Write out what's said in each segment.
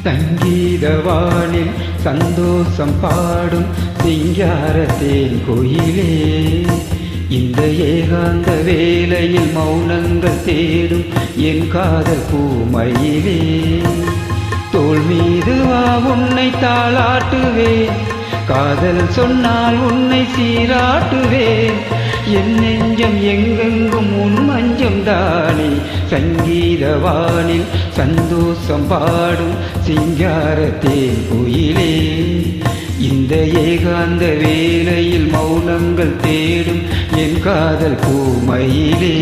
சங்கீதவானில் சந்தோஷம் பாடும் சிங்காரத்தேன் கோயிலே, இந்த ஏகாந்த வேளையில் மௌனங்கள் தேடும் என் காதல் பூமயிலே. தோள் மீது வா உன்னை தாளாட்டுவேன், காதல் சொன்னால் உன்னை சீராட்டுவேன். என் நெஞ்சம் எங்கெங்கும் உன் மஞ்சம் தானே, சங்கீதவானில் சந்தோஷம் பாடும் சிங்காரத்தேன் கோயிலே, இந்த ஏகாந்த வேளையில் மௌனங்கள் தேடும் என் காதல் பூமயிலே.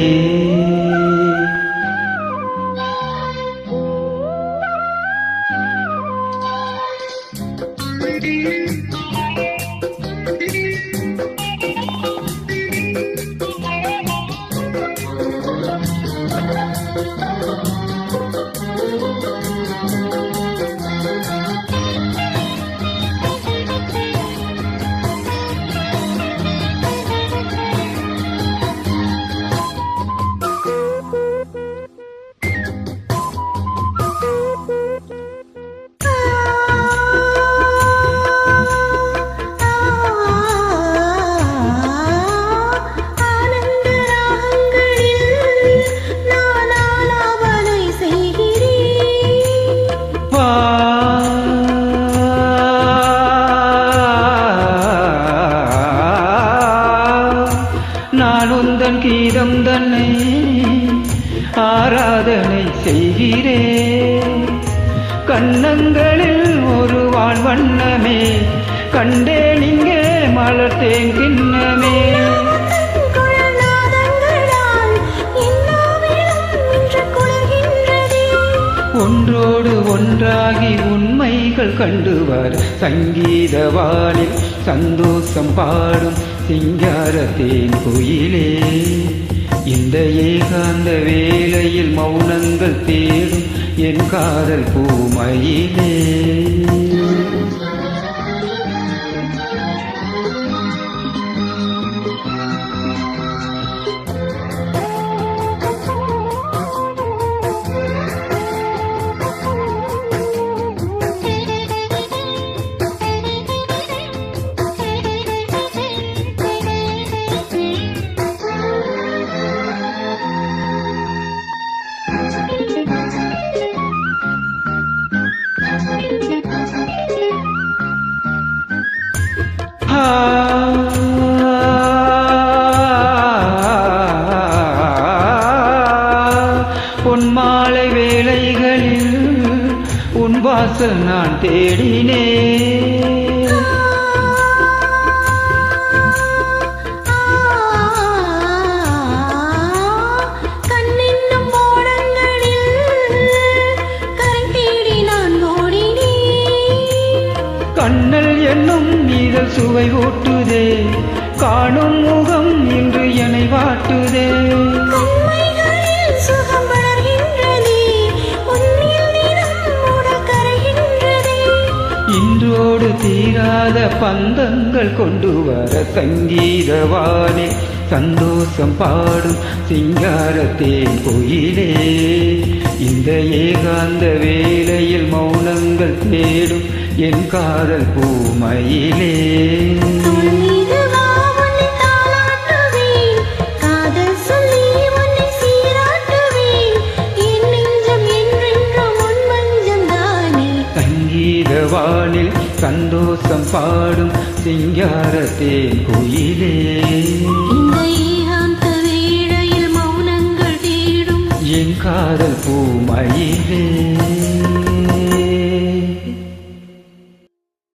நான் உந்தன் கீதம் தன்னை ஆராதனை செய்கிறேன், கண்ணங்களில் ஒரு வான் வண்ணமே கண்டேன் இங்கே மலர்த்தேன் கிண்ணமே. ஒன்றோடு ஒன்றாகி உண்மைகள் கண்டுவர், சங்கீதவானில் சந்தோஷம் பாடும் சிங்காரத்தேன் கோயிலே, இந்த ஏகாந்த வேளையில் மௌனங்கள் தேடும் என் காதல் பூமயிலே. பொன்மாலை வேளைகளில் உன் வாசல் நான் தேடினேன், கண்ணென்னும் ஓடங்களில் கரை தேடி நான் ஓடினேன். கண்ணல் என்னும் நீதல் சுவை ஊட்டுதே, காணும் முகம் இன்று என்னை வாட்டுதே. இன்றோடு தீராத பந்தங்கள் கொண்டு வர, சங்கீதவானில் சந்தோஷம் பாடும் சிங்காரத்தேன் கோயிலே, இந்த ஏகாந்த வேளையில் மௌனங்கள் தேடும் என் காதல் பூமயிலே. சங்கீதவானில் சந்தோஷம் பாடும் சிங்காரத்தேன் கோயிலே, இந்த ஏகாந்த வேளையில் மௌனங்கள் தேடும் என் காதல் பூமயிலே.